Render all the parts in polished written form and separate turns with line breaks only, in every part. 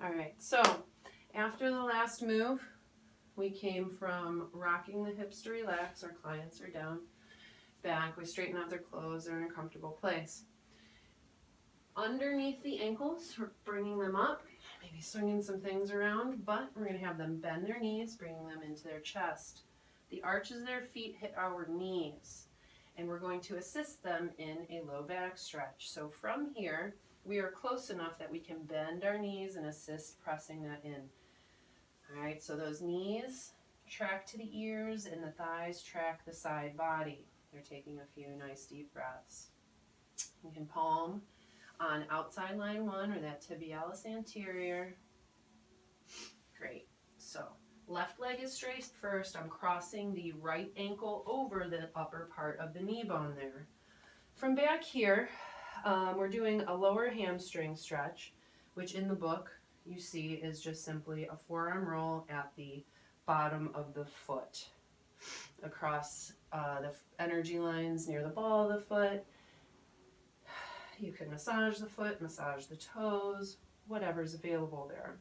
All right, so after the last move, we came from rocking the hips to relax. Our clients are down, back. We straighten out their clothes. They're in a comfortable place. Underneath the ankles, we're bringing them up, maybe swinging some things around, but we're going to have them bend their knees, bringing them into their chest. The arches of their feet hit our knees, and we're going to assist them in a low back stretch. So from here, we are close enough that we can bend our knees and assist pressing that in. All right, so those knees track to the ears and the thighs track the side body. They're taking a few nice deep breaths. You can palm on outside line 1 or that tibialis anterior. Great. So left leg is straight first. I'm crossing the right ankle over the upper part of the knee bone there. From back here, we're doing a lower hamstring stretch, which in the book you see is just simply a forearm roll at the bottom of the foot across the energy lines near the ball of the foot. You can massage the foot, massage the toes, whatever's available there.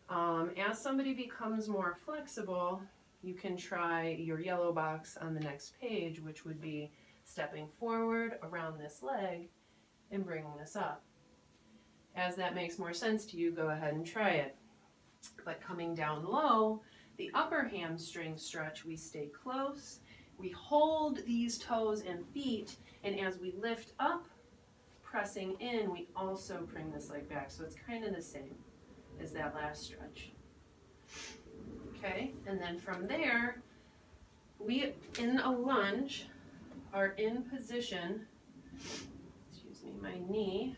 As somebody becomes more flexible, you can try your yellow box on the next page, which would be stepping forward around this leg and bringing this up. As that makes more sense to you, go ahead and try it. But coming down low, the upper hamstring stretch, we stay close, we hold these toes and feet, and as we lift up, pressing in, we also bring this leg back. So it's kind of the same as that last stretch. Okay, and then from there, we, in a lunge, are in position. Excuse me, my knee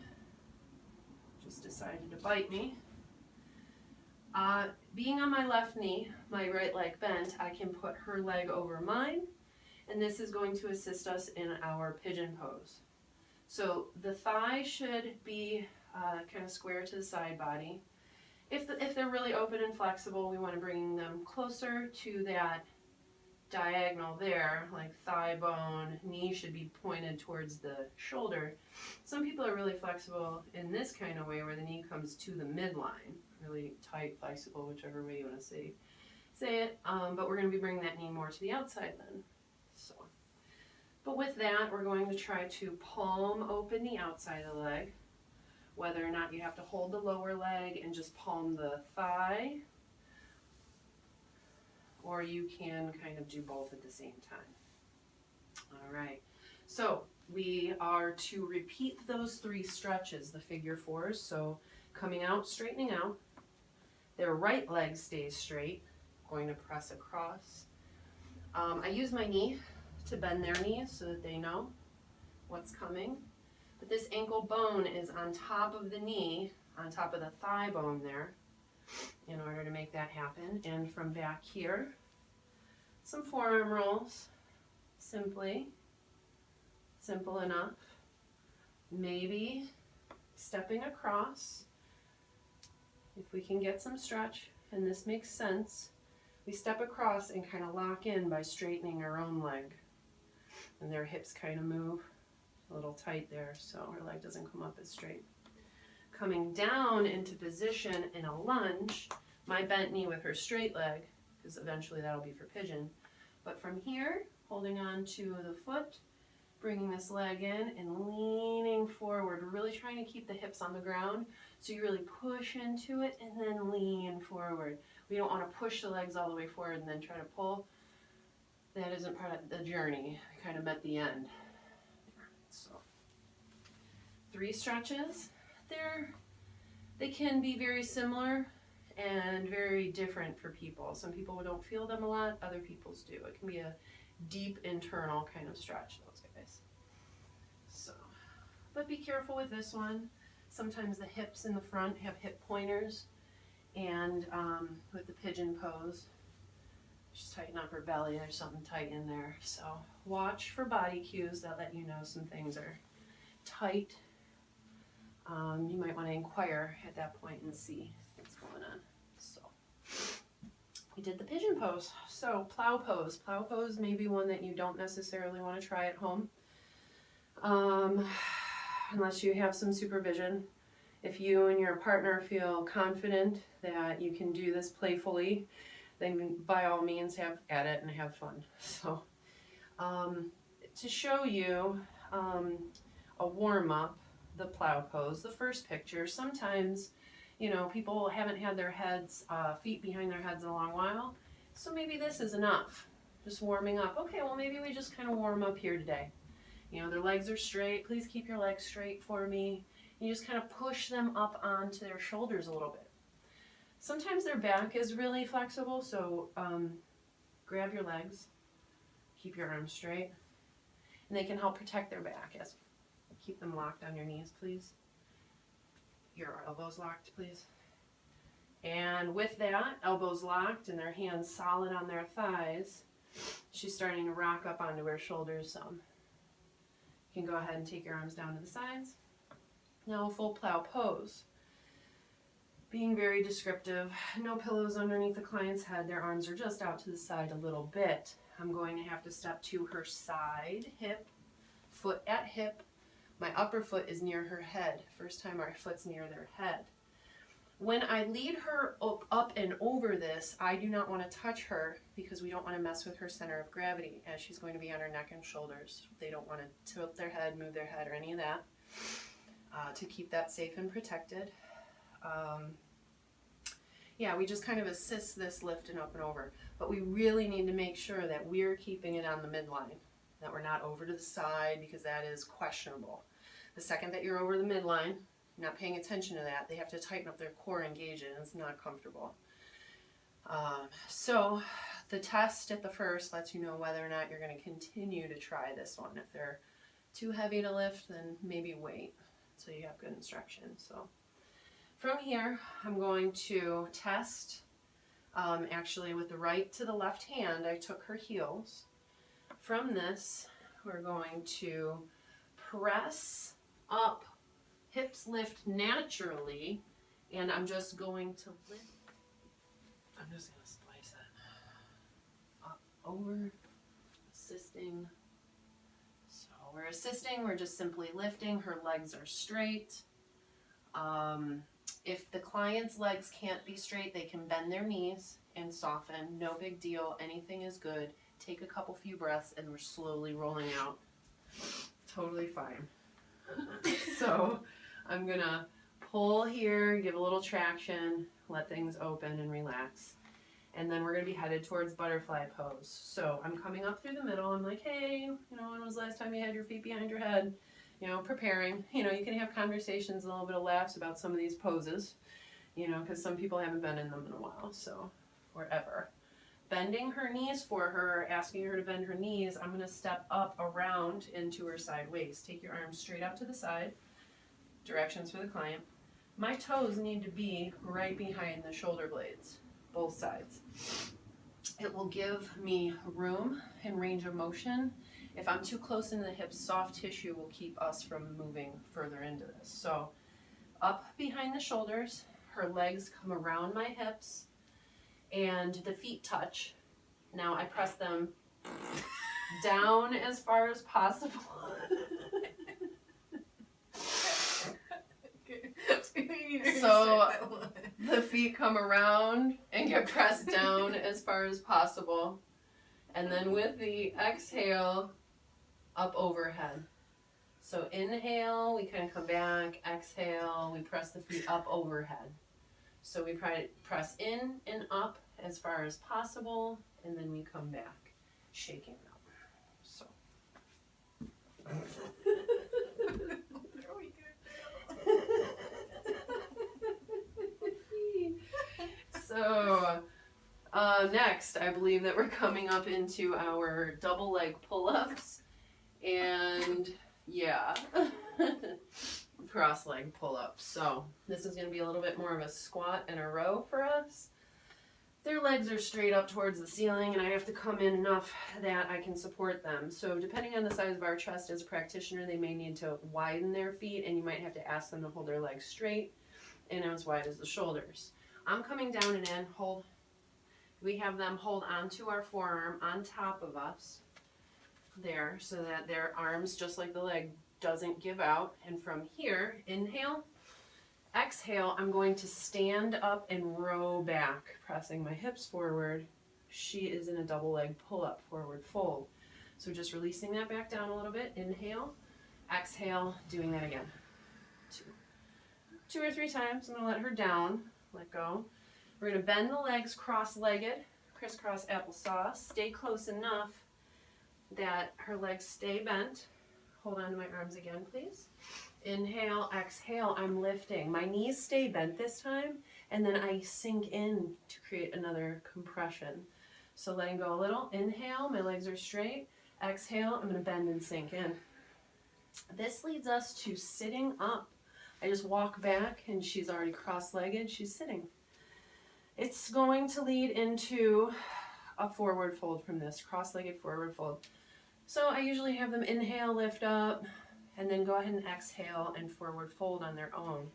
just decided to bite me. Being on my left knee, my right leg bent, I can put her leg over mine, and this is going to assist us in our pigeon pose. So the thigh should be kind of square to the side body. If they're really open and flexible, we want to bring them closer to that diagonal there, like thigh bone, knee should be pointed towards the shoulder. Some people are really flexible in this kind of way where the knee comes to the midline, really tight, flexible, whichever way you want to say it, but we're going to be bringing that knee more to the outside then. So. But with that, we're going to try to palm open the outside of the leg, whether or not you have to hold the lower leg and just palm the thigh, or you can kind of do both at the same time. All right, so we are to repeat those 3 stretches, the figure 4s. So coming out, straightening out, their right leg stays straight, going to press across. I use my knee to bend their knees so that they know what's coming. But this ankle bone is on top of the knee, on top of the thigh bone there, in order to make that happen. And from back here, some forearm rolls, simply, simple enough. Maybe stepping across, if we can get some stretch, and this makes sense, we step across and kind of lock in by straightening our own leg. And their hips kind of move a little tight there, so her leg doesn't come up as straight. Coming down into position in a lunge, my bent knee with her straight leg, because eventually that'll be for pigeon. But from here, holding on to the foot, bringing this leg in and leaning forward. We're really trying to keep the hips on the ground, so you really push into it and then lean forward. We don't want to push the legs all the way forward and then try to pull. That isn't part of the journey. I kind of met the end. So 3 stretches. They can be very similar and very different for people. Some people don't feel them a lot, other people's do. It can be a deep internal kind of stretch, those guys. So, but be careful with this one. Sometimes the hips in the front have hip pointers, and with the pigeon pose, just tighten up her belly. There's something tight in there. So watch for body cues that let you know some things are tight. You might want to inquire at that point and see what's going on. So we did the pigeon pose. So plow pose. Plow pose may be one that you don't necessarily want to try at home, unless you have some supervision. If you and your partner feel confident that you can do this playfully, then by all means have at it and have fun. So to show you a warm-up, the plow pose, the first picture, sometimes, you know, people haven't had their heads, feet behind their heads in a long while, so maybe this is enough, just warming up. Okay, well maybe we just kind of warm up here today. You know, their legs are straight, please keep your legs straight for me. You just kind of push them up onto their shoulders a little bit. Sometimes their back is really flexible, so grab your legs, keep your arms straight, and they can help protect their back. As keep them locked on your knees, please. Your elbows locked, please. And with that, elbows locked and their hands solid on their thighs, she's starting to rock up onto her shoulders some. You can go ahead and take your arms down to the sides. Now a full plow pose. Being very descriptive, no pillows underneath the client's head, their arms are just out to the side a little bit. I'm going to have to step to her side, hip, foot at hip. My upper foot is near her head. First time our foot's near their head. When I lead her up and over this, I do not want to touch her because we don't want to mess with her center of gravity as she's going to be on her neck and shoulders. They don't want to tilt their head, move their head, or any of that. To keep that safe and protected. Yeah, we just kind of assist this lift and up and over, but we really need to make sure that we're keeping it on the midline, that we're not over to the side because that is questionable. The second that you're over the midline, not paying attention to that, they have to tighten up their core, engage it, and it's not comfortable. So the test at the first lets you know whether or not you're going to continue to try this one. If they're too heavy to lift, then maybe wait until you have good instruction. So from here, I'm going to test, actually with the right to the left hand, I took her heels. From this, we're going to press up, hips lift naturally, and I'm just going to lift. I'm just going to splice it up, over, assisting. So we're assisting, we're just simply lifting, her legs are straight. If the client's legs can't be straight, they can bend their knees and soften. No big deal. Anything is good. Take a couple few breaths and we're slowly rolling out. Totally fine. So I'm going to pull here, give a little traction, let things open and relax. And then we're going to be headed towards butterfly pose. So I'm coming up through the middle. I'm like, hey, you know, when was the last time you had your feet behind your head? You know, preparing. You know, you can have conversations, a little bit of laughs about some of these poses, you know, because some people haven't been in them in a while, so, or ever. Bending her knees for her, asking her to bend her knees, I'm going to step up around into her side waist. Take your arms straight out to the side. Directions for the client. My toes need to be right behind the shoulder blades, both sides. It will give me room and range of motion. If I'm too close into the hips, soft tissue will keep us from moving further into this. So up behind the shoulders, her legs come around my hips, and the feet touch. Now I press them down as far as possible. So the feet come around and get pressed down as far as possible. And then with the exhale, up overhead. So inhale, we kind of come back. Exhale, we press the feet up overhead. So we press in and up as far as possible, and then we come back, shaking it up. So. So, next, I believe that we're coming up into our double leg pull-ups, and yeah, cross leg pull-ups. So this is going to be a little bit more of a squat and a row for us. Their legs are straight up towards the ceiling, and I have to come in enough that I can support them. So depending on the size of our chest as a practitioner, they may need to widen their feet, and you might have to ask them to hold their legs straight and as wide as the shoulders. I'm coming down and in, hold. We have them hold onto our forearm on top of us there so that their arms, just like the leg, doesn't give out. And from here, inhale, Exhale, I'm going to stand up and row back, pressing my hips forward. She is in a double leg pull-up, forward fold. So just releasing that back down a little bit. Inhale, exhale, doing that again. Two or three times. I'm going to let her down, let go. We're going to bend the legs cross-legged, crisscross applesauce. Stay close enough that her legs stay bent. Hold on to my arms again, please. Inhale, exhale, I'm lifting. My knees stay bent this time, and then I sink in to create another compression. So letting go a little. Inhale, my legs are straight. Exhale, I'm going to bend and sink in. This leads us to sitting up. I just walk back, and she's already cross-legged. She's sitting. It's going to lead into a forward fold from this, cross-legged forward fold. So I usually have them inhale, lift up, and then go ahead and exhale and forward fold on their own.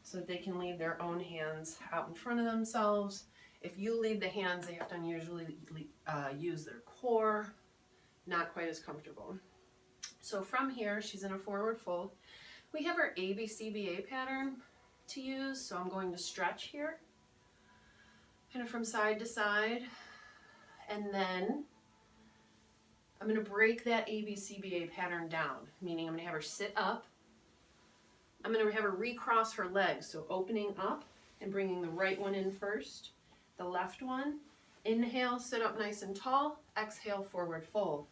So that they can lead their own hands out in front of themselves. If you lead the hands, they have to unusually use their core. Not quite as comfortable. So from here, she's in a forward fold. We have our ABCBA pattern to use, so I'm going to stretch here, kind of from side to side, and then I'm going to break that ABCBA pattern down, meaning I'm going to have her sit up. I'm going to have her recross her legs, so opening up and bringing the right one in first, the left one. Inhale, sit up nice and tall. Exhale, forward fold.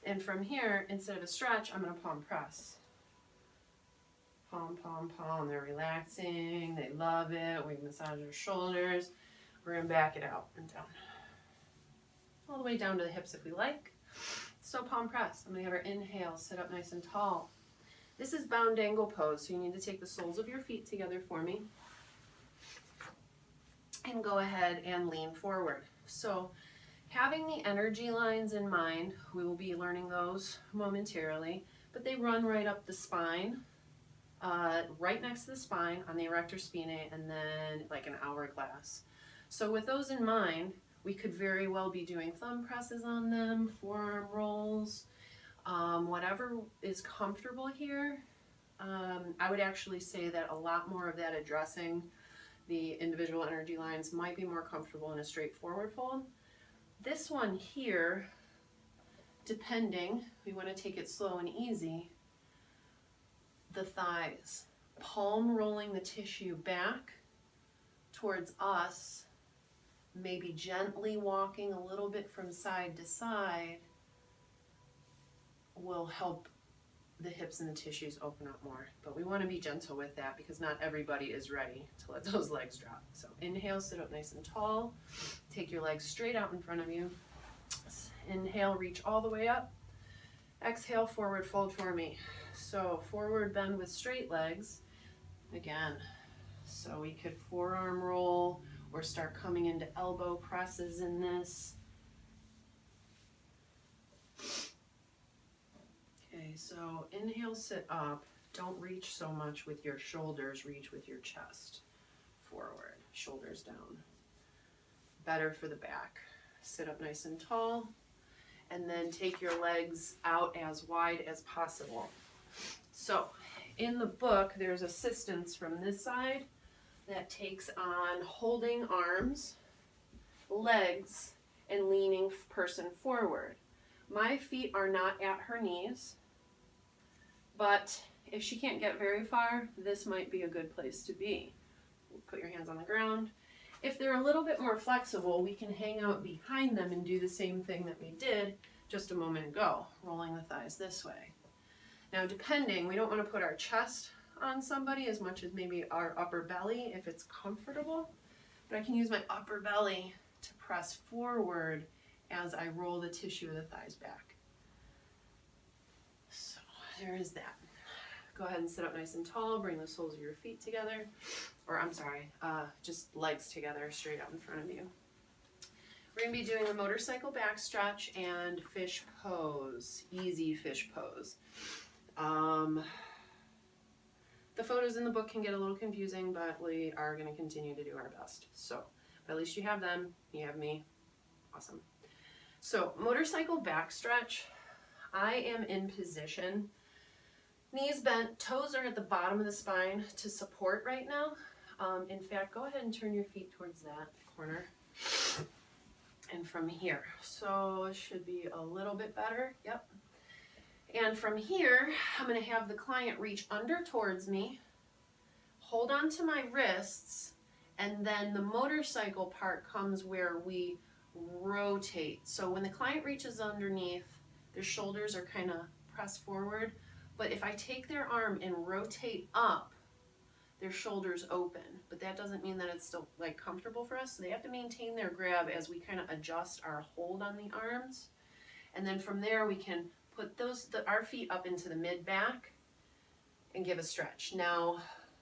And from here, instead of a stretch, I'm going to palm press. Palm, palm, palm. They're relaxing. They love it. We massage their shoulders. We're going to back it out and down. All the way down to the hips if we like. So palm press. I'm going to have her inhale, sit up nice and tall. This is bound angle pose, so you need to take the soles of your feet together for me. And go ahead and lean forward. So having the energy lines in mind, we will be learning those momentarily, but they run right up the spine, right next to the spine on the erector spinae, and then like an hourglass. So with those in mind, we could very well be doing thumb presses on them, forearm rolls, whatever is comfortable here. I would actually say that a lot more of that addressing the individual energy lines might be more comfortable in a straight forward fold. This one here, depending, we want to take it slow and easy, the thighs, palm rolling the tissue back towards us, maybe gently walking a little bit from side to side will help the hips and the tissues open up more. But we want to be gentle with that because not everybody is ready to let those legs drop. So inhale, sit up nice and tall. Take your legs straight out in front of you. Inhale, reach all the way up. Exhale, forward fold for me. So forward bend with straight legs. Again, so we could forearm roll or start coming into elbow presses in this. Okay, so inhale, sit up. Don't reach so much with your shoulders, reach with your chest forward, shoulders down. Better for the back. Sit up nice and tall, and then take your legs out as wide as possible. So in the book, there's assistance from this side that takes on holding arms, legs, and leaning person forward. My feet are not at her knees, but if she can't get very far, this might be a good place to be. Put your hands on the ground. If they're a little bit more flexible, we can hang out behind them and do the same thing that we did just a moment ago, rolling the thighs this way. Now depending, we don't want to put our chest on somebody as much as maybe our upper belly if it's comfortable, but I can use my upper belly to press forward as I roll the tissue of the thighs back. So there is that. Go ahead and sit up nice and tall, bring the soles of your feet together, or I'm sorry, just legs together straight out in front of you. We're going to be doing a motorcycle back stretch and fish pose, easy fish pose. The photos in the book can get a little confusing, but we are going to continue to do our best. So, but at least you have them, you have me, awesome. So, motorcycle back stretch, I am in position Knees bent, toes are at the bottom of the spine to support right now. In fact, go ahead and turn your feet towards that corner. And from here, so it should be a little bit better, yep. And from here, I'm gonna have the client reach under towards me, hold on to my wrists, and then the motorcycle part comes where we rotate. So when the client reaches underneath, their shoulders are kind of pressed forward, but if I take their arm and rotate up, their shoulders open, but that doesn't mean that it's still like comfortable for us. So they have to maintain their grab as we kind of adjust our hold on the arms. And then from there we can put our feet up into the mid back and give a stretch. Now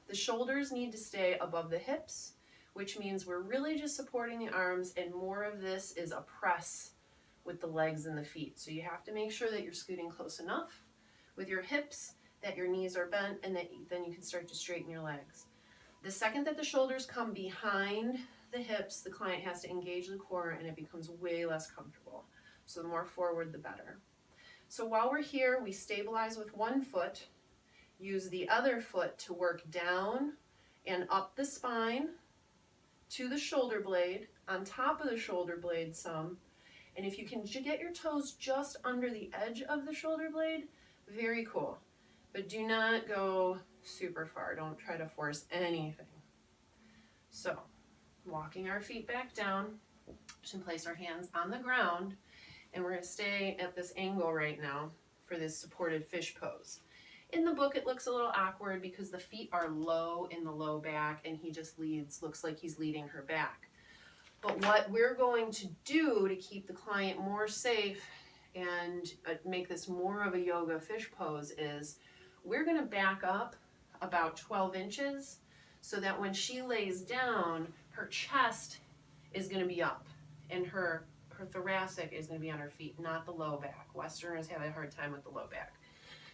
the shoulders need to stay above the hips, which means we're really just supporting the arms, and more of this is a press with the legs and the feet. So you have to make sure that you're scooting close enough with your hips, that your knees are bent, and then you can start to straighten your legs. The second that the shoulders come behind the hips, the client has to engage the core and it becomes way less comfortable. So the more forward, the better. So while we're here, we stabilize with one foot, use the other foot to work down and up the spine to the shoulder blade, on top of the shoulder blade some, and if you can get your toes just under the edge of the shoulder blade, very cool. But do not go super far. Don't try to force anything. So, walking our feet back down, just gonna place our hands on the ground, and we're gonna stay at this angle right now for this supported fish pose. In the book, it looks a little awkward because the feet are low in the low back, and he just looks like he's leading her back. But what we're going to do to keep the client more safe and make this more of a yoga fish pose is we're going to back up about 12 inches so that when she lays down, her chest is going to be up and her thoracic is going to be on her feet, not the low back. Westerners have a hard time with the low back.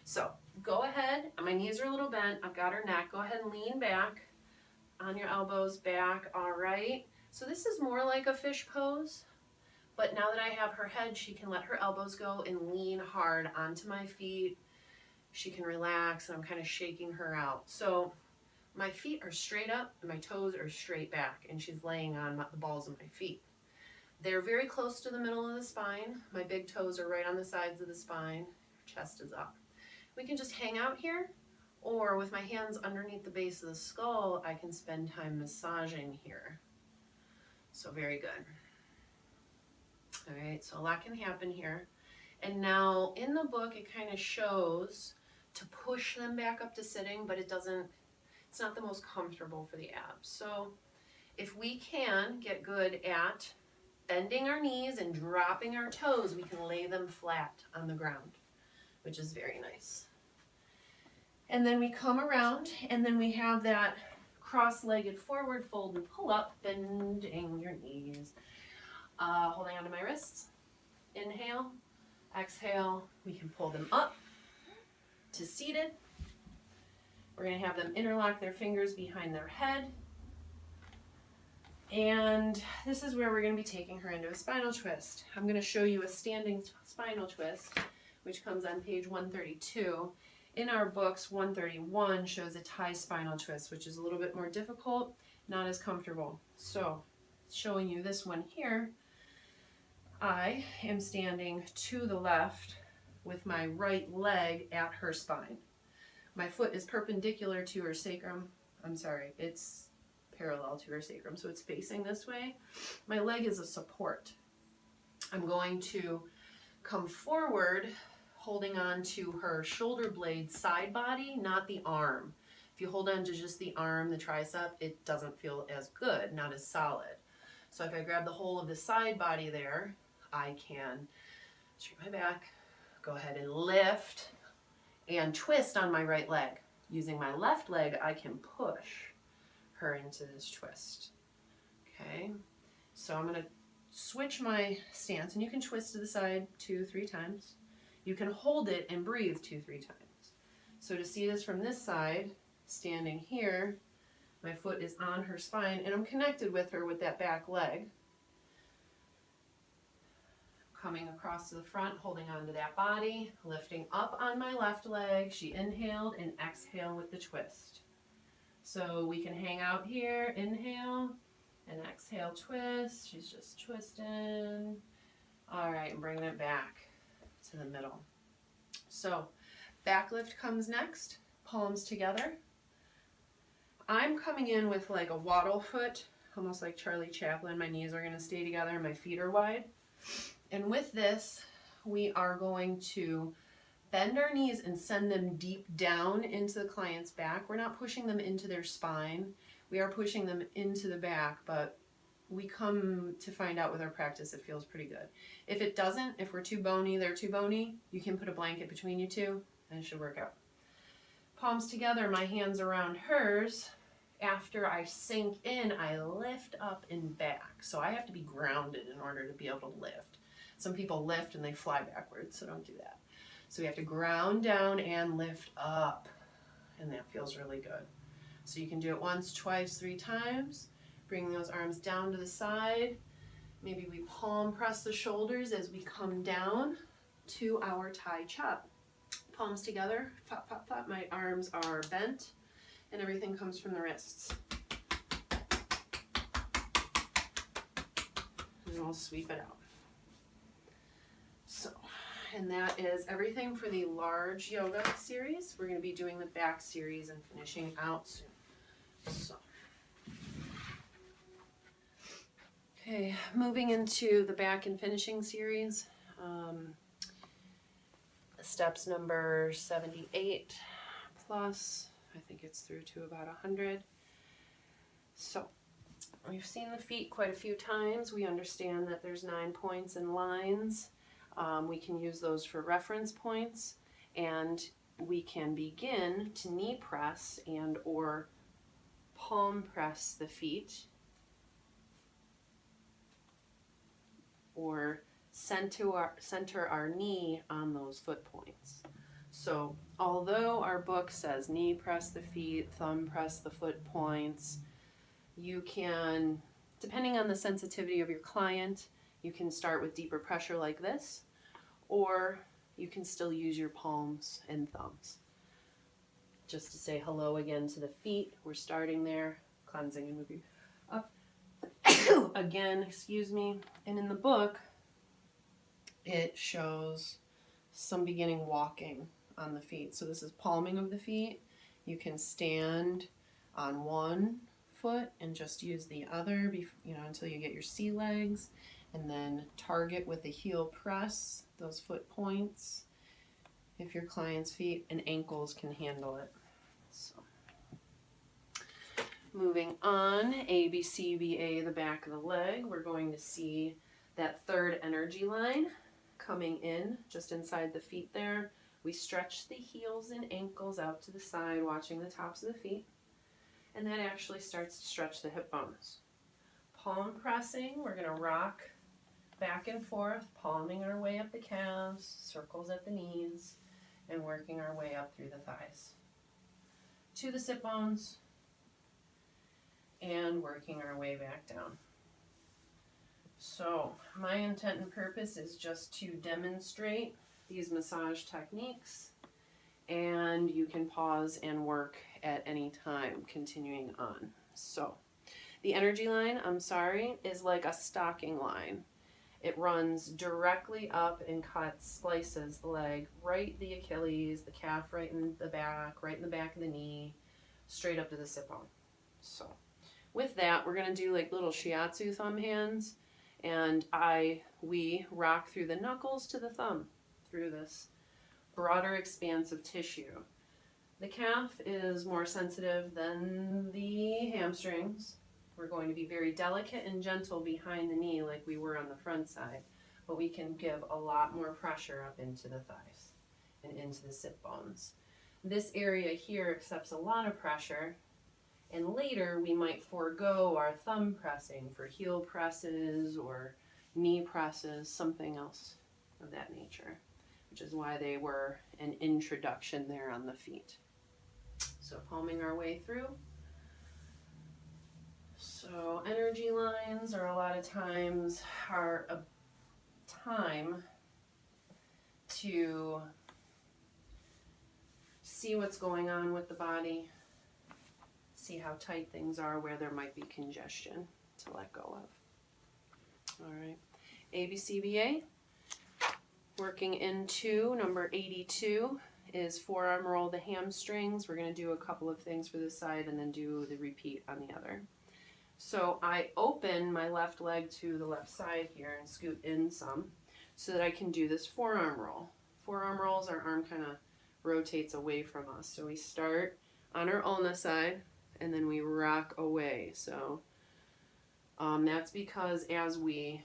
So go ahead. My knees are a little bent. I've got her neck. Go ahead and lean back on your elbows back. All right. So this is more like a fish pose. But now that I have her head, she can let her elbows go and lean hard onto my feet. She can relax, and I'm kind of shaking her out. So my feet are straight up and my toes are straight back, and she's laying on the balls of my feet. They're very close to the middle of the spine. My big toes are right on the sides of the spine. Her chest is up. We can just hang out here, or with my hands underneath the base of the skull, I can spend time massaging here. So very good. All right, so a lot can happen here. And now in the book, it kind of shows to push them back up to sitting, but it's not the most comfortable for the abs. So if we can get good at bending our knees and dropping our toes, we can lay them flat on the ground, which is very nice. And then we come around, and then we have that cross-legged forward fold and pull up, bending your knees. Holding onto my wrists. Inhale, exhale. We can pull them up to seated. We're going to have them interlock their fingers behind their head. And this is where we're going to be taking her into a spinal twist. I'm going to show you a standing spinal twist, which comes on page 132. In our books, 131 shows a tie spinal twist, which is a little bit more difficult, not as comfortable. So, showing you this one here, I am standing to the left with my right leg at her spine. My foot is perpendicular to her sacrum. I'm sorry, it's parallel to her sacrum, so it's facing this way. My leg is a support. I'm going to come forward, holding on to her shoulder blade side body, not the arm. If you hold on to just the arm, the tricep, it doesn't feel as good, not as solid. So if I grab the whole of the side body there, I can straighten my back, go ahead and lift and twist on my right leg. Using my left leg, I can push her into this twist. Okay, so I'm going to switch my stance, and you can twist to the side 2-3 times. You can hold it and breathe 2-3 times. So to see this from this side, standing here, my foot is on her spine, and I'm connected with her with that back leg. coming across to the front, holding onto that body, lifting up on my left leg. She inhaled and exhale with the twist. So we can hang out here, inhale and exhale, twist. She's just twisting. All right, and bringing it back to the middle. So back lift comes next, palms together. I'm coming in with like a waddle foot, almost like Charlie Chaplin. My knees are going to stay together, my feet are wide. And with this, we are going to bend our knees and send them deep down into the client's back. We're not pushing them into their spine. We are pushing them into the back, but we come to find out with our practice it feels pretty good. If it doesn't, if we're too bony, they're too bony, you can put a blanket between you two and it should work out. Palms together, my hands around hers. After I sink in, I lift up and back. So I have to be grounded in order to be able to lift. Some people lift and they fly backwards, so don't do that. So we have to ground down and lift up, and that feels really good. So you can do it once, twice, 3 times. Bring those arms down to the side. Maybe we palm press the shoulders as we come down to our Tai Chop. Palms together, flop, flop, flop. My arms are bent and everything comes from the wrists. And we'll sweep it out. So, and that is everything for the large yoga series. We're going to be doing the back series and finishing out soon. So, okay, moving into the back and finishing series. Steps number 78 plus, I think it's through to about 100. So we've seen the feet quite a few times. We understand that there's 9 points and lines. We can use those for reference points, and we can begin to knee press and or palm press the feet, or center our knee on those foot points. So although our book says knee press the feet, thumb press the foot points, you can, depending on the sensitivity of your client, you can start with deeper pressure like this, or you can still use your palms and thumbs. Just to say hello again to the feet, we're starting there, cleansing and moving up. Again, excuse me. And in the book, it shows some beginning walking on the feet. So this is palming of the feet. You can stand on one foot and just use the other, until you get your sea legs, and then target with the heel press those foot points. If your client's feet and ankles can handle it. So, moving on, ABCBA, the back of the leg. We're going to see that third energy line coming in just inside the feet there. We stretch the heels and ankles out to the side, watching the tops of the feet. And that actually starts to stretch the hip bones. Palm pressing, we're going to rock back and forth, palming our way up the calves, circles at the knees, and working our way up through the thighs to the sit bones, and working our way back down. So my intent and purpose is just to demonstrate these massage techniques, and you can pause and work at any time, continuing on. So the energy line, is like a stocking line. It runs directly up and cuts, slices the leg, right the Achilles, the calf right in the back of the knee, straight up to the sit bone. So with that, we're going to do like little shiatsu thumb hands, and we rock through the knuckles to the thumb, through this broader expanse of tissue. The calf is more sensitive than the hamstrings. We're going to be very delicate and gentle behind the knee like we were on the front side, but we can give a lot more pressure up into the thighs and into the sit bones. This area here accepts a lot of pressure, and later we might forego our thumb pressing for heel presses or knee presses, something else of that nature, which is why they were an introduction there on the feet. So palming our way through. So energy lines are a lot of times are a time to see what's going on with the body, see how tight things are, where there might be congestion to let go of. All right, ABCBA, working into number 82 is forearm roll the hamstrings. We're going to do a couple of things for this side and then do the repeat on the other. So I open my left leg to the left side here and scoot in some so that I can do this forearm roll. Forearm rolls, our arm kind of rotates away from us. So we start on our ulna side and then we rock away. So that's because as we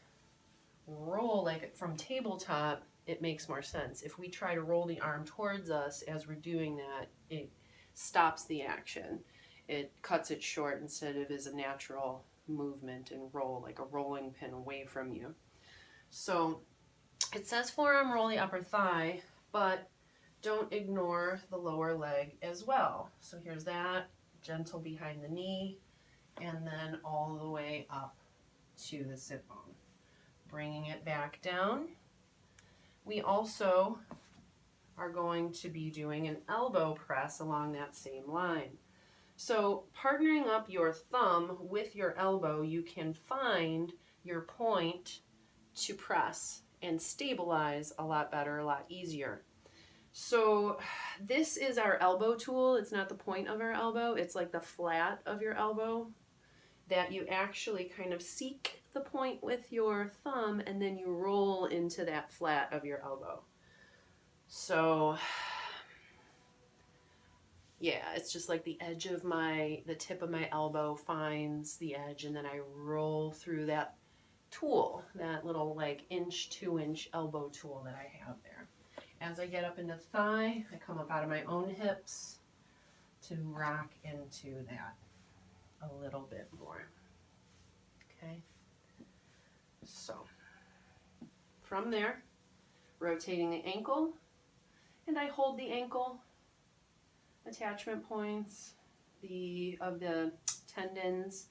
roll like from tabletop, it makes more sense. If we try to roll the arm towards us as we're doing that, it stops the action. It cuts it short instead of as a natural movement and roll, like a rolling pin away from you. So it says forearm roll the upper thigh, but don't ignore the lower leg as well. So here's that, gentle behind the knee, and then all the way up to the sit bone. Bringing it back down. We also are going to be doing an elbow press along that same line. So partnering up your thumb with your elbow, you can find your point to press and stabilize a lot better, a lot easier. So this is our elbow tool. It's not the point of our elbow. It's like the flat of your elbow that you actually kind of seek the point with your thumb and then you roll into that flat of your elbow. So yeah, it's just like the edge of the tip of my elbow finds the edge and then I roll through that tool, that little like 2-inch elbow tool that I have there. As I get up into thigh, I come up out of my own hips to rock into that a little bit more. Okay, so from there, rotating the ankle, and I hold the ankle attachment points of the tendons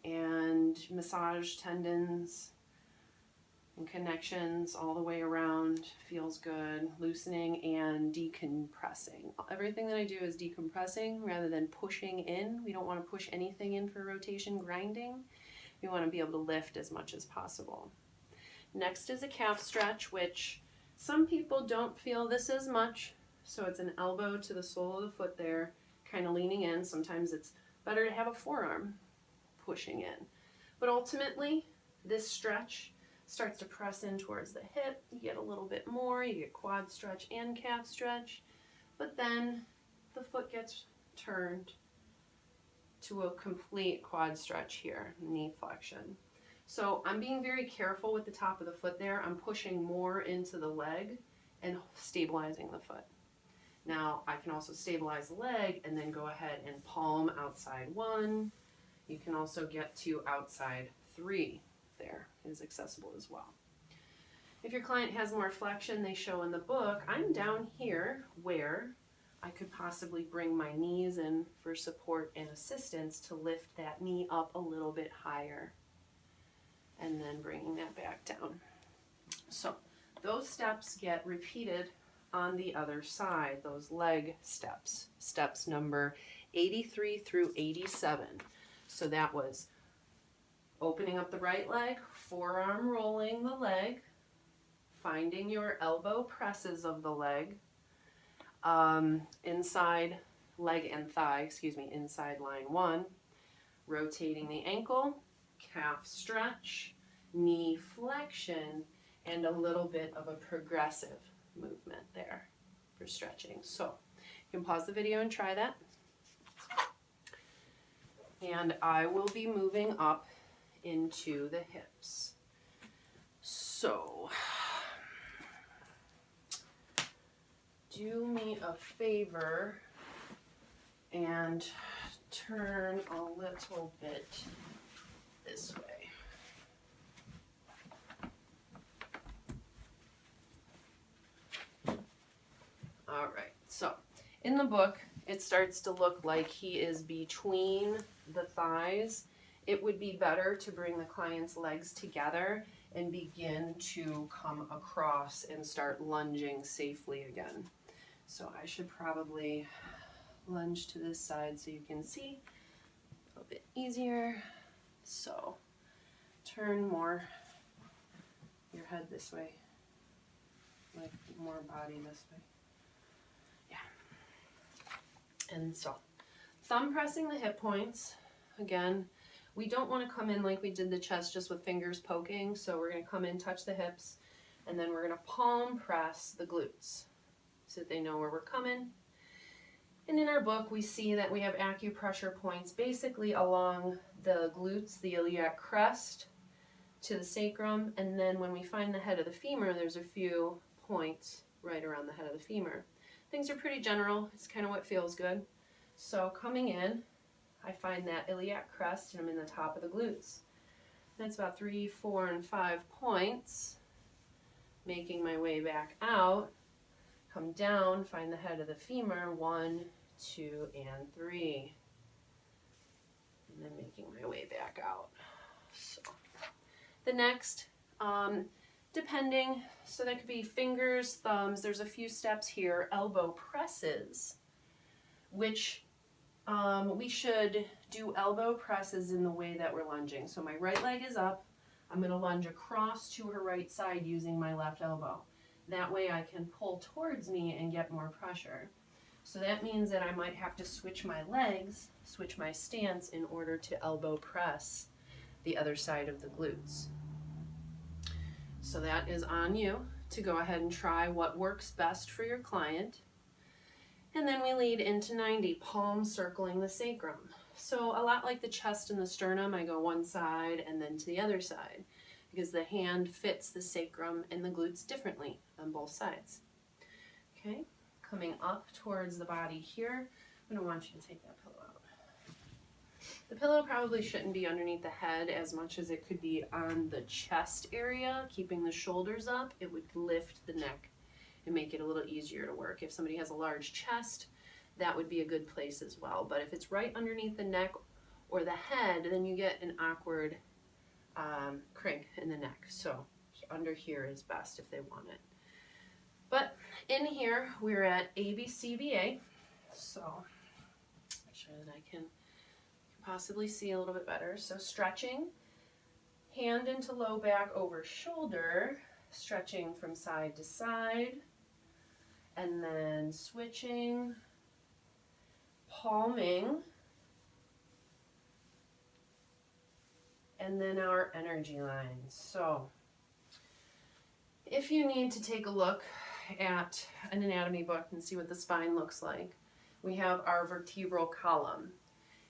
and massage tendons and connections all the way around. Feels good, loosening and decompressing. Everything that I do is decompressing rather than pushing in. We don't want to push anything in for rotation grinding. We want to be able to lift as much as possible. Next is a calf stretch, which some people don't feel this as much. So it's an elbow to the sole of the foot there, kind of leaning in. Sometimes it's better to have a forearm pushing in. But ultimately, this stretch starts to press in towards the hip. You get a little bit more. You get quad stretch and calf stretch. But then the foot gets turned to a complete quad stretch here, knee flexion. So I'm being very careful with the top of the foot there. I'm pushing more into the leg and stabilizing the foot. Now I can also stabilize the leg and then go ahead and palm outside 1. You can also get to outside 3 there is accessible as well. If your client has more flexion, they show in the book, I'm down here where I could possibly bring my knees in for support and assistance to lift that knee up a little bit higher and then bringing that back down. So those steps get repeated on the other side, those leg steps, steps number 83 through 87. So that was opening up the right leg, forearm rolling the leg, finding your elbow presses of the leg, inside leg and thigh, inside line 1, rotating the ankle, calf stretch, knee flexion, and a little bit of a progressive movement there for stretching. So you can pause the video and try that. And I will be moving up into the hips. So do me a favor and turn a little bit this way. All right, so in the book, it starts to look like he is between the thighs. It would be better to bring the client's legs together and begin to come across and start lunging safely again. So I should probably lunge to this side so you can see a little bit easier. So turn more your head this way, like more body this way. Yeah. And so thumb pressing the hip points. Again, we don't want to come in like we did the chest just with fingers poking. So we're going to come in, touch the hips, and then we're going to palm press the glutes so that they know where we're coming. And in our book, we see that we have acupressure points basically along the glutes, the iliac crest, to the sacrum. And then when we find the head of the femur, there's a few points right around the head of the femur. Things are pretty general. It's kind of what feels good. So coming in, I find that iliac crest and I'm in the top of the glutes. That's about 3, 4, and 5 points. Making my way back out. Come down, find the head of the femur, 1, 2, and 3. And then making my way back out. So the next, depending, so that could be fingers, thumbs, there's a few steps here, elbow presses, which we should do elbow presses in the way that we're lunging. So my right leg is up, I'm going to lunge across to her right side using my left elbow. That way I can pull towards me and get more pressure. So that means that I might have to switch my legs, switch my stance in order to elbow press the other side of the glutes. So that is on you to go ahead and try what works best for your client. And then we lead into 90, palm circling the sacrum. So a lot like the chest and the sternum, I go one side and then to the other side, because the hand fits the sacrum and the glutes differently on both sides. Okay, coming up towards the body here, I'm going to want you to take that pillow out. The pillow probably shouldn't be underneath the head as much as it could be on the chest area, keeping the shoulders up. It would lift the neck and make it a little easier to work. If somebody has a large chest, that would be a good place as well. But if it's right underneath the neck or the head, then you get an awkward crank in the neck. So under here is best if they want it. But in here, we're at ABCBA. So make sure that I can possibly see a little bit better. So stretching, hand into low back over shoulder, stretching from side to side, and then switching, palming, and then our energy lines. So if you need to take a look at an anatomy book and see what the spine looks like, we have our vertebral column.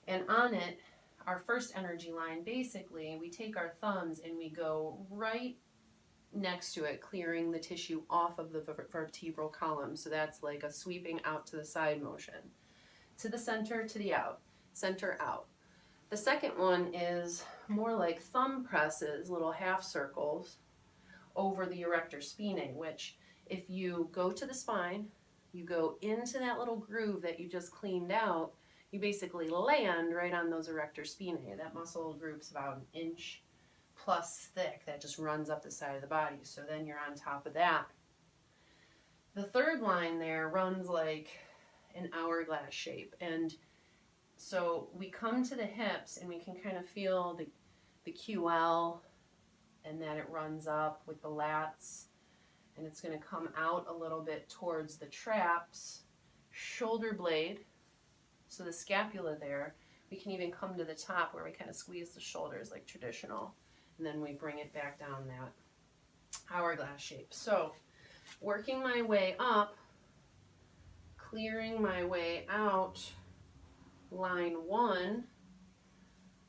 And on it, our first energy line, basically, we take our thumbs and we go right next to it, clearing the tissue off of the vertebral column. So that's like a sweeping out to the side motion. To the center, to the out, center, out. The second one is more like thumb presses, little half circles, over the erector spinae, which if you go to the spine, you go into that little groove that you just cleaned out, you basically land right on those erector spinae. That muscle group's about an inch plus thick that just runs up the side of the body. So then you're on top of that. The third line there runs like an hourglass shape. And so we come to the hips and we can kind of feel the QL and that it runs up with the lats. And it's going to come out a little bit towards the traps, shoulder blade. So the scapula there, we can even come to the top where we kind of squeeze the shoulders like traditional. And then we bring it back down that hourglass shape. So working my way up, clearing my way out, line 1,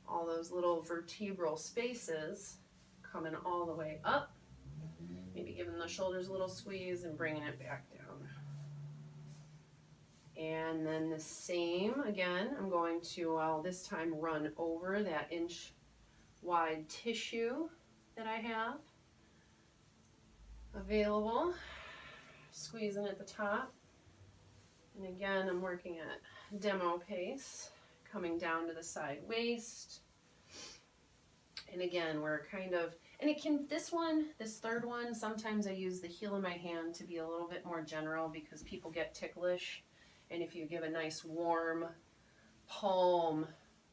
all those little vertebral spaces, coming all the way up, maybe giving the shoulders a little squeeze and bringing it back down. And then the same again, I'm going to, this time run over that inch wide tissue that I have available, squeezing at the top. And again, I'm working at demo pace, coming down to the side waist. And again, we're kind of, And this third one, sometimes I use the heel of my hand to be a little bit more general because people get ticklish. And if you give a nice warm palm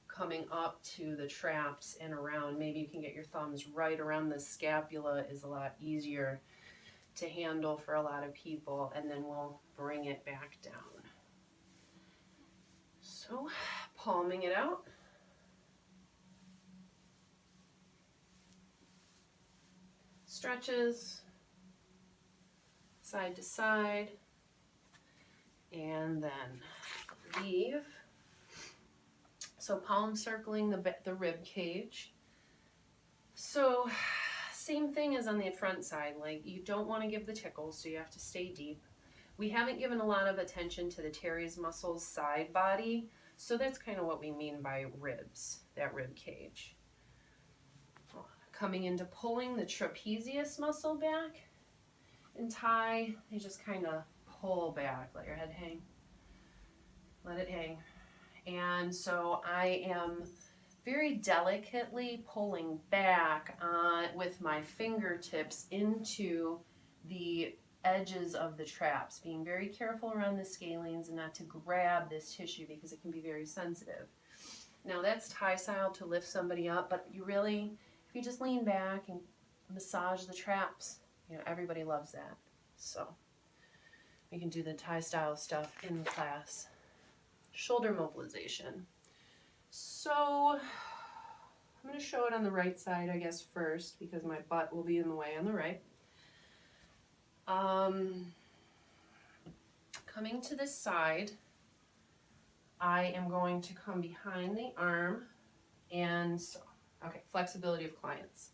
coming up to the traps and around, maybe you can get your thumbs right around the scapula, is a lot easier to handle for a lot of people. And then we'll bring it back down. So, palming it out. Stretches side to side, and then leave. So palm circling the rib cage. So same thing as on the front side, like you don't want to give the tickles, so you have to stay deep. We haven't given a lot of attention to the teres muscles side body, so that's kind of what we mean by ribs, that rib cage. Coming into pulling the trapezius muscle back. In Thai, they just kind of pull back, let your head hang. Let it hang. And so I am very delicately pulling back with my fingertips into the edges of the traps, being very careful around the scalenes and not to grab this tissue because it can be very sensitive. Now that's Thai style to lift somebody up, but you really, if you just lean back and massage the traps, you know, everybody loves that. So we can do the Thai style stuff in class. Shoulder mobilization. So I'm going to show it on the right side, I guess, first, because my butt will be in the way on the right. Coming to this side, I am going to come behind the arm and so, okay, flexibility of clients.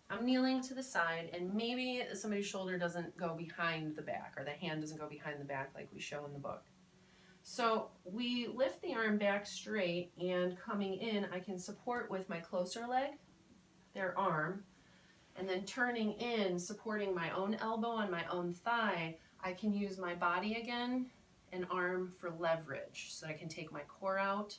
I'm kneeling to the side, and maybe somebody's shoulder doesn't go behind the back, or the hand doesn't go behind the back like we show in the book. So we lift the arm back straight, and coming in, I can support with my closer leg, their arm, and then turning in, supporting my own elbow on my own thigh, I can use my body again, and arm for leverage. So I can take my core out,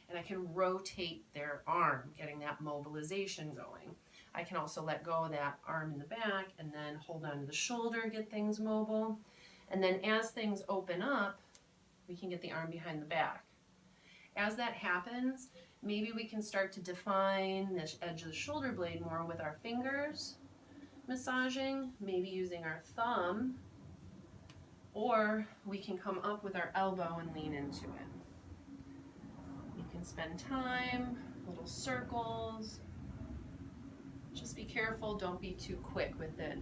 and I can rotate their arm, getting that mobilization going. I can also let go of that arm in the back and then hold on to the shoulder, get things mobile. And then as things open up, we can get the arm behind the back. As that happens, maybe we can start to define the edge of the shoulder blade more with our fingers, massaging, maybe using our thumb, or we can come up with our elbow and lean into it. You can spend time, little circles. Just be careful, don't be too quick with it.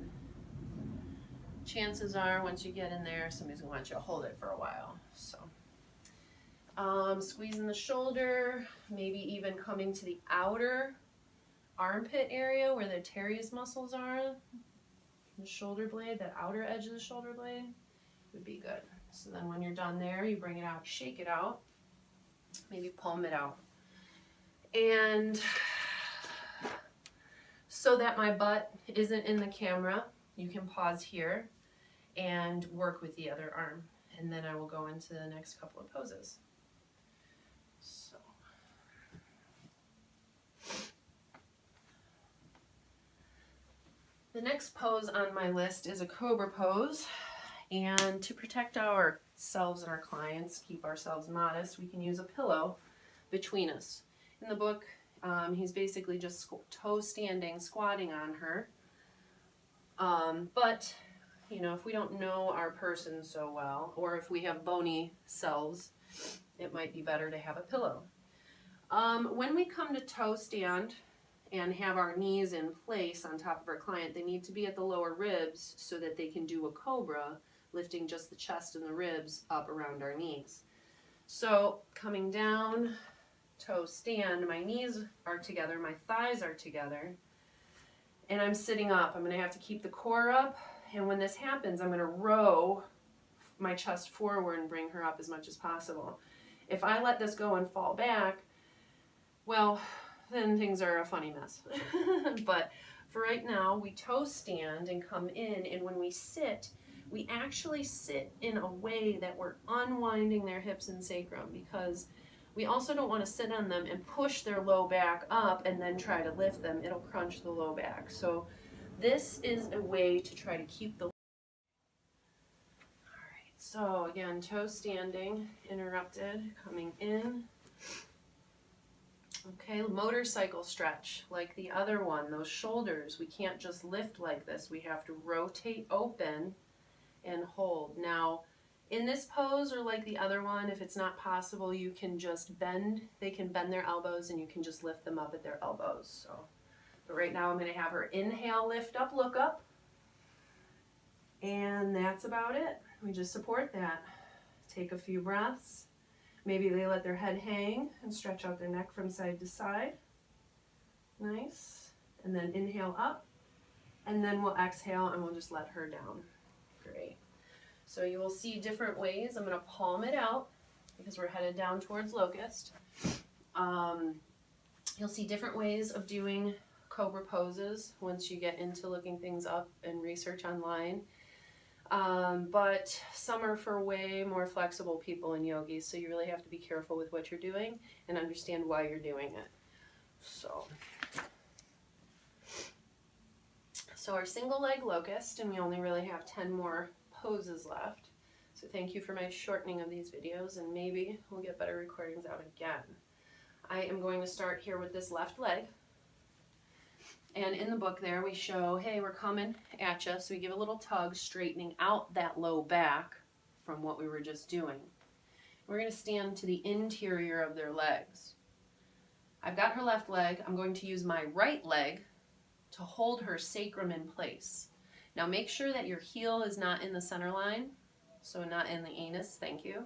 Chances are, once you get in there, somebody's gonna want you to hold it for a while. So, squeezing the shoulder, maybe even coming to the outer armpit area where the teres muscles are, the shoulder blade, that outer edge of the shoulder blade would be good. So then when you're done there, you bring it out, shake it out, maybe palm it out. And so that my butt isn't in the camera, you can pause here and work with the other arm. And then I will go into the next couple of poses. So. The next pose on my list is a cobra pose. And to protect ourselves and our clients, keep ourselves modest, we can use a pillow between us. In the book, he's basically just toe standing, squatting on her. But, you know, if we don't know our person so well, or if we have bony selves, it might be better to have a pillow. When we come to toe stand and have our knees in place on top of our client, they need to be at the lower ribs so that they can do a cobra, lifting just the chest and the ribs up around our knees. So coming down, toe stand, my knees are together, my thighs are together, and I'm sitting up. I'm going to have to keep the core up, and when this happens, I'm going to row my chest forward and bring her up as much as possible. If I let this go and fall back, well, then things are a funny mess. But for right now, we toe stand and come in, and when we sit, we actually sit in a way that we're unwinding their hips and sacrum, because We also don't want to sit on them and push their low back up and then try to lift them. It'll crunch the low back. So this is a way to try to keep the... Alright, so again, toe standing, interrupted, coming in. Okay, motorcycle stretch, like the other one, those shoulders, we can't just lift like this. We have to rotate open and hold. Now, in this pose or like the other one, if it's not possible, you can just bend. They can bend their elbows and you can just lift them up at their elbows. So, but right now I'm going to have her inhale, lift up, look up. And that's about it. We just support that. Take a few breaths. Maybe they let their head hang and stretch out their neck from side to side. Nice. And then inhale up. And then we'll exhale and we'll just let her down. Great. So you will see different ways. I'm going to palm it out because we're headed down towards locust. You'll see different ways of doing cobra poses once you get into looking things up and research online. But some are for way more flexible people and yogis, so you really have to be careful with what you're doing and understand why you're doing it. So our single leg locust, and we only really have 10 more poses left. So thank you for my shortening of these videos, and maybe we'll get better recordings out again. I am going to start here with this left leg. And in the book there we show, hey, we're coming at you. So we give a little tug, straightening out that low back from what we were just doing. We're going to stand to the interior of their legs. I've got her left leg. I'm going to use my right leg to hold her sacrum in place. Now make sure that your heel is not in the center line, so not in the anus, thank you.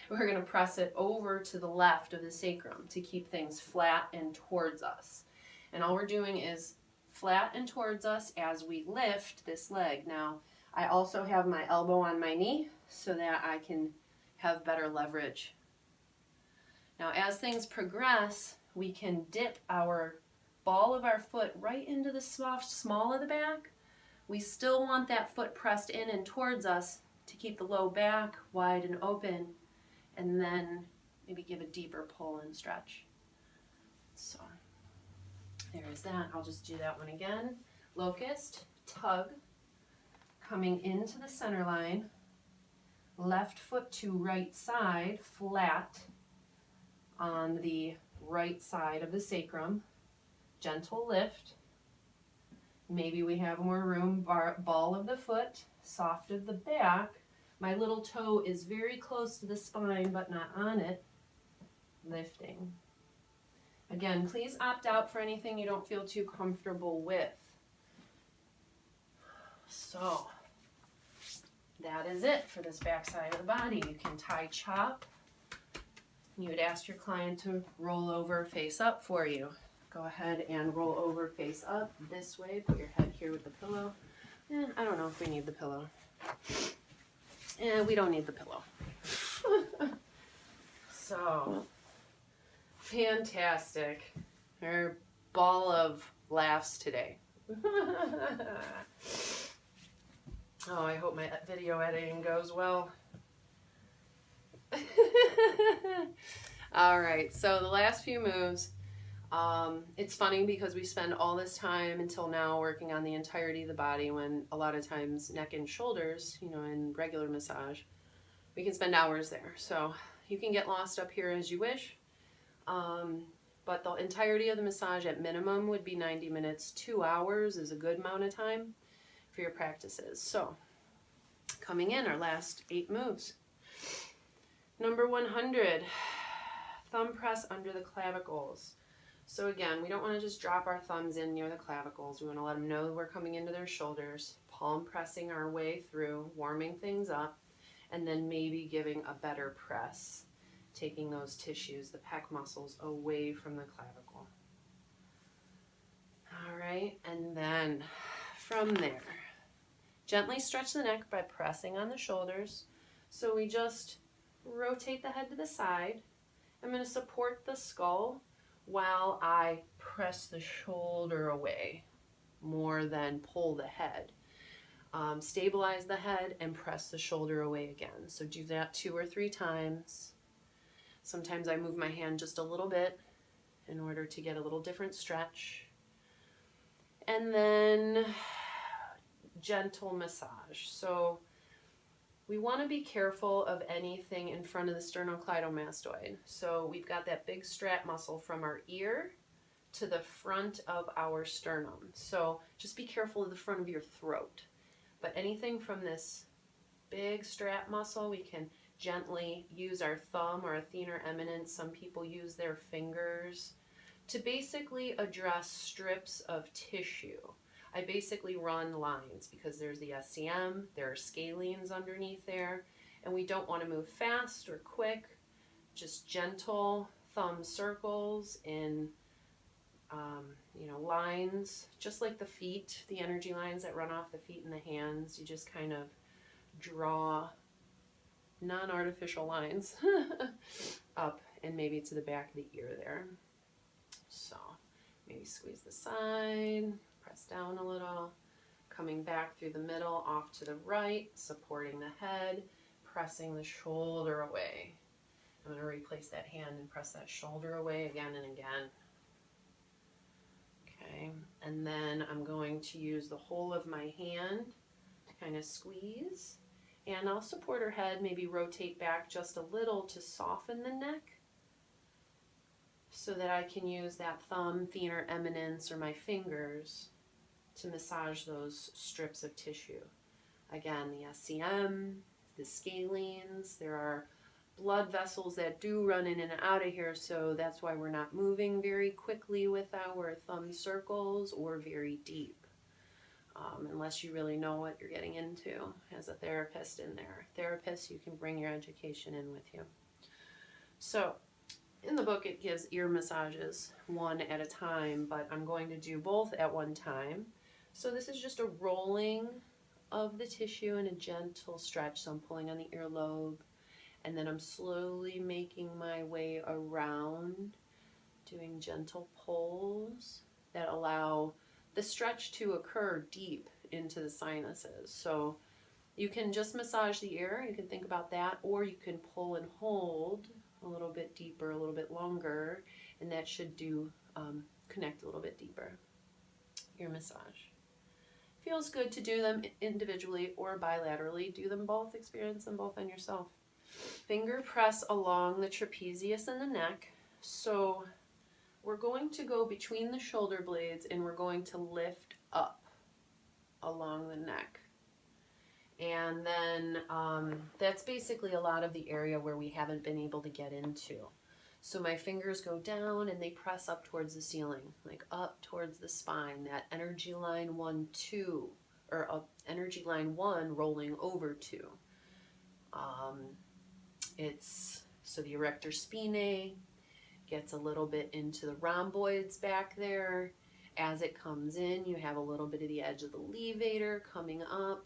We're going to press it over to the left of the sacrum to keep things flat and towards us. And all we're doing is flat and towards us as we lift this leg. Now, I also have my elbow on my knee so that I can have better leverage. Now, as things progress, we can dip our ball of our foot right into the soft small of the back. We still want that foot pressed in and towards us to keep the low back wide and open, and then maybe give a deeper pull and stretch. So there is that. I'll just do that one again. Locust, tug, coming into the center line, left foot to right side, flat on the right side of the sacrum, gentle lift. Maybe we have more room, ball of the foot, soft of the back. My little toe is very close to the spine, but not on it. Lifting. Again, please opt out for anything you don't feel too comfortable with. So, that is it for this back side of the body. You can Tai chop. You would ask your client to roll over face up for you. Go ahead and roll over face up this way. Put your head here with the pillow. I don't know if we need the pillow. We don't need the pillow. So, fantastic. Our ball of laughs today. Oh, I hope my video editing goes well. All right, so the last few moves. It's funny because we spend all this time until now working on the entirety of the body, when a lot of times neck and shoulders, you know, in regular massage, we can spend hours there. So you can get lost up here as you wish. But the entirety of the massage at minimum would be 90 minutes. 2 hours is a good amount of time for your practices. So coming in, our last 8 moves. Number 100, thumb press under the clavicles. So again, we don't want to just drop our thumbs in near the clavicles. We want to let them know we're coming into their shoulders, palm pressing our way through, warming things up, and then maybe giving a better press, taking those tissues, the pec muscles, away from the clavicle. All right, and then from there, gently stretch the neck by pressing on the shoulders. So we just rotate the head to the side. I'm going to support the skull while I press the shoulder away more than pull the head. Stabilize the head and press the shoulder away again. So do that 2 or 3 times. Sometimes I move my hand just a little bit in order to get a little different stretch. And then gentle massage. So we want to be careful of anything in front of the sternocleidomastoid. So we've got that big strat muscle from our ear to the front of our sternum. So just be careful of the front of your throat. But anything from this big strat muscle, we can gently use our thumb or a thenar eminence. Some people use their fingers to basically address strips of tissue. I basically run lines because there's the SCM, there are scalenes underneath there, and we don't want to move fast or quick, just gentle thumb circles in lines, just like the feet, the energy lines that run off the feet and the hands. You just kind of draw non-artificial lines up and maybe to the back of the ear there. So maybe squeeze the side, press down a little, coming back through the middle, off to the right, supporting the head, pressing the shoulder away. I'm going to replace that hand and press that shoulder away again and again. Okay, and then I'm going to use the whole of my hand to kind of squeeze. And I'll support her head, maybe rotate back just a little to soften the neck so that I can use that thumb, thenar eminence, or my fingers to massage those strips of tissue. Again, the SCM, the scalenes, there are blood vessels that do run in and out of here, so that's why we're not moving very quickly with our thumb circles or very deep. Unless you really know what you're getting into as a therapist in there. Therapists, you can bring your education in with you. So in the book it gives ear massages one at a time, but I'm going to do both at one time. So this is just a rolling of the tissue and a gentle stretch. So I'm pulling on the earlobe, and then I'm slowly making my way around, doing gentle pulls that allow the stretch to occur deep into the sinuses. So you can just massage the ear, you can think about that, or you can pull and hold a little bit deeper, a little bit longer, and that should do connect a little bit deeper. Ear massage. Feels good to do them individually or bilaterally. Do them both, experience them both on yourself. Finger press along the trapezius and the neck. So we're going to go between the shoulder blades and we're going to lift up along the neck. And then that's basically a lot of the area where we haven't been able to get into. So my fingers go down and they press up towards the ceiling, like up towards the spine, that energy line 1, 2, or energy line 1 rolling over 2. So the erector spinae gets a little bit into the rhomboids back there. As it comes in, you have a little bit of the edge of the levator coming up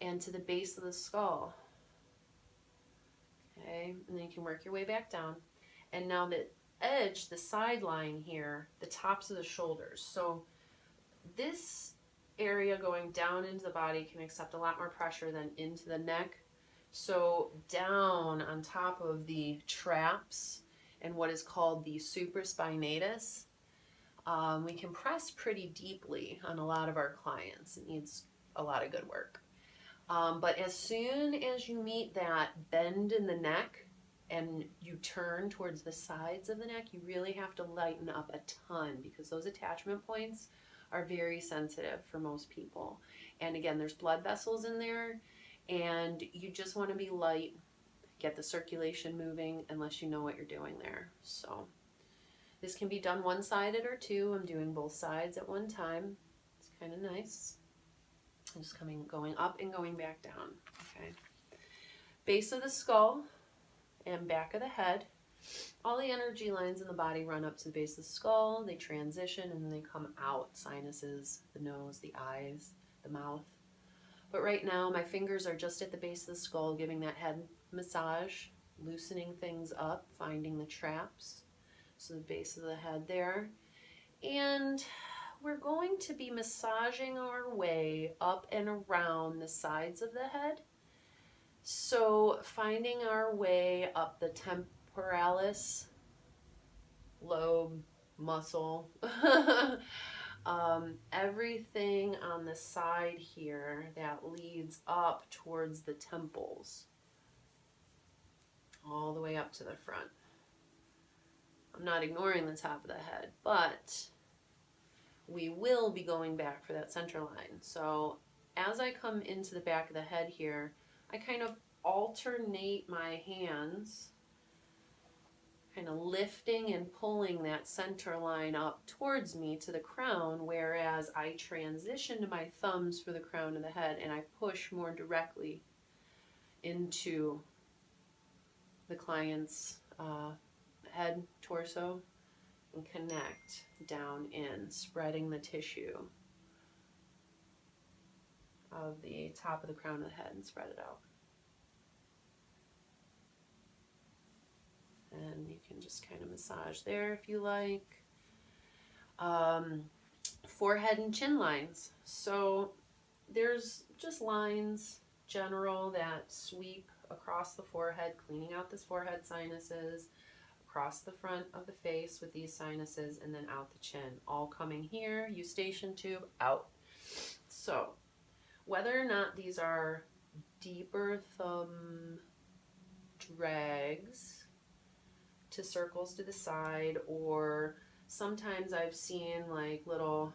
and to the base of the skull. Okay, and then you can work your way back down. And now the edge, the sideline here, the tops of the shoulders. So this area going down into the body can accept a lot more pressure than into the neck. So down on top of the traps and what is called the supraspinatus, we can press pretty deeply on a lot of our clients. It needs a lot of good work. But as soon as you meet that bend in the neck and you turn towards the sides of the neck, you really have to lighten up a ton because those attachment points are very sensitive for most people. And again, there's blood vessels in there, and you just want to be light, get the circulation moving unless you know what you're doing there. So this can be done one-sided or two. I'm doing both sides at one time. It's kind of nice. I'm just going up and going back down. Okay. Base of the skull and back of the head. All the energy lines in the body run up to the base of the skull. They transition and then they come out. Sinuses, the nose, the eyes, the mouth. But right now my fingers are just at the base of the skull, giving that head massage, loosening things up, finding the traps. So the base of the head there. And we're going to be massaging our way up and around the sides of the head. So finding our way up the temporalis lobe muscle. Everything on the side here that leads up towards the temples, all the way up to the front. I'm not ignoring the top of the head, but we will be going back for that center line. So as I come into the back of the head here, I kind of alternate my hands, kind of lifting and pulling that center line up towards me to the crown, whereas I transition to my thumbs for the crown of the head and I push more directly into the client's head, torso, and connect down in, spreading the tissue of the top of the crown of the head and spread it out. And you can just kind of massage there if you like. Forehead and chin lines. So there's just lines, general, that sweep across the forehead, cleaning out this forehead sinuses, across the front of the face with these sinuses, and then out the chin. All coming here, eustachian tube, out. So whether or not these are deeper thumb drags to circles to the side, or sometimes I've seen like little,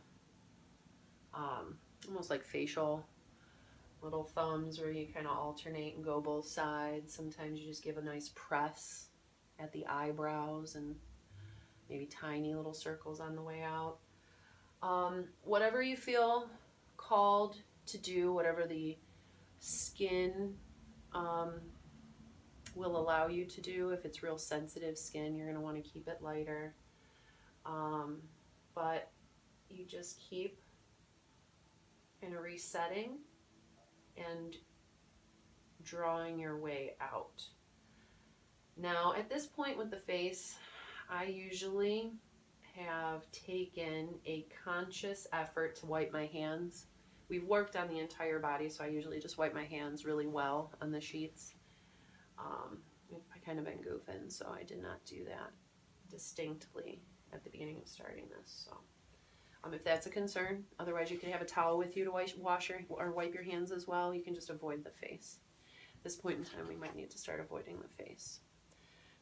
almost like facial little thumbs where you kind of alternate and go both sides. Sometimes you just give a nice press at the eyebrows and maybe tiny little circles on the way out. Whatever you feel called to do, whatever the skin will allow you to do. If it's real sensitive skin, you're going to want to keep it lighter. But you just keep kind of resetting and drawing your way out. Now, at this point with the face, I usually have taken a conscious effort to wipe my hands. We've worked on the entire body, so I usually just wipe my hands really well on the sheets. I kind of been goofing, so I did not do that distinctly at the beginning of starting this. So, if that's a concern, otherwise you could have a towel with you to wash or wipe your hands as well. You can just avoid the face. At this point in time, we might need to start avoiding the face.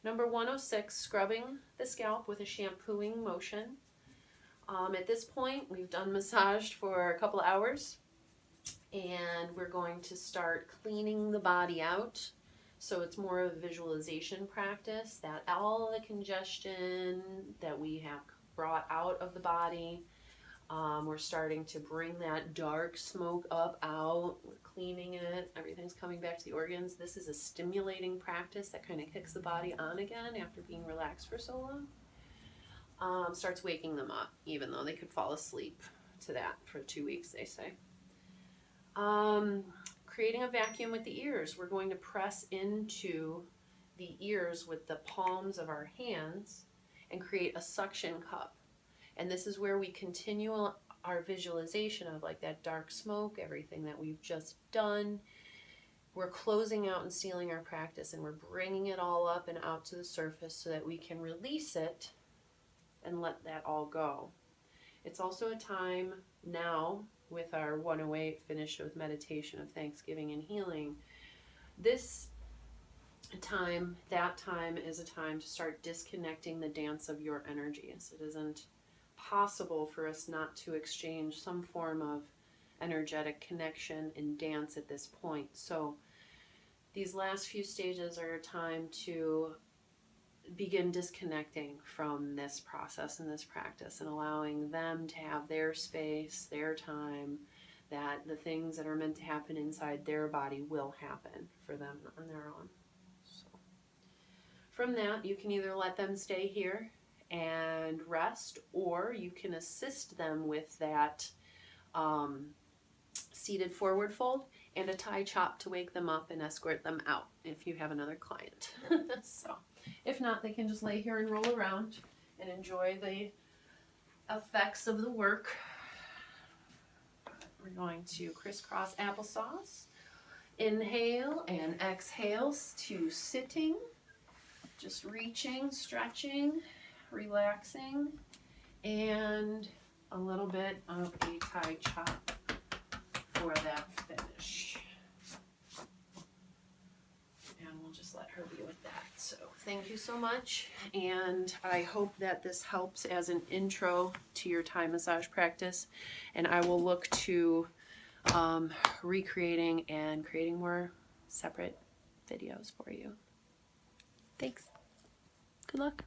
Number 106, scrubbing the scalp with a shampooing motion. At this point, we've done massaged for a couple of hours, and we're going to start cleaning the body out. So it's more of a visualization practice, that all the congestion that we have brought out of the body, we're starting to bring that dark smoke up, out. We're cleaning it. Everything's coming back to the organs. This is a stimulating practice that kind of kicks the body on again after being relaxed for so long. Starts waking them up, even though they could fall asleep to that for 2 weeks, they say. Creating a vacuum with the ears. We're going to press into the ears with the palms of our hands and create a suction cup. And this is where we continue our visualization of like that dark smoke, everything that we've just done. We're closing out and sealing our practice, and we're bringing it all up and out to the surface so that we can release it and let that all go. It's also a time now, with our 108 finished with meditation of thanksgiving and healing, this time, that time is a time to start disconnecting the dance of your energies. It isn't possible for us not to exchange some form of energetic connection and dance at this point. So these last few stages are a time to begin disconnecting from this process and this practice and allowing them to have their space, their time, that the things that are meant to happen inside their body will happen for them on their own. So from that, you can either let them stay here and rest, or you can assist them with that seated forward fold and a Thai chop to wake them up and escort them out if you have another client. So if not, they can just lay here and roll around and enjoy the effects of the work. We're going to crisscross applesauce. Inhale and exhale to sitting. Just reaching, stretching, relaxing, and a little bit of a Tai chop for that finish. And we'll just let her be with that. So thank you so much, and I hope that this helps as an intro to your Thai massage practice, and I will look to recreating and creating more separate videos for you. Thanks. Good luck.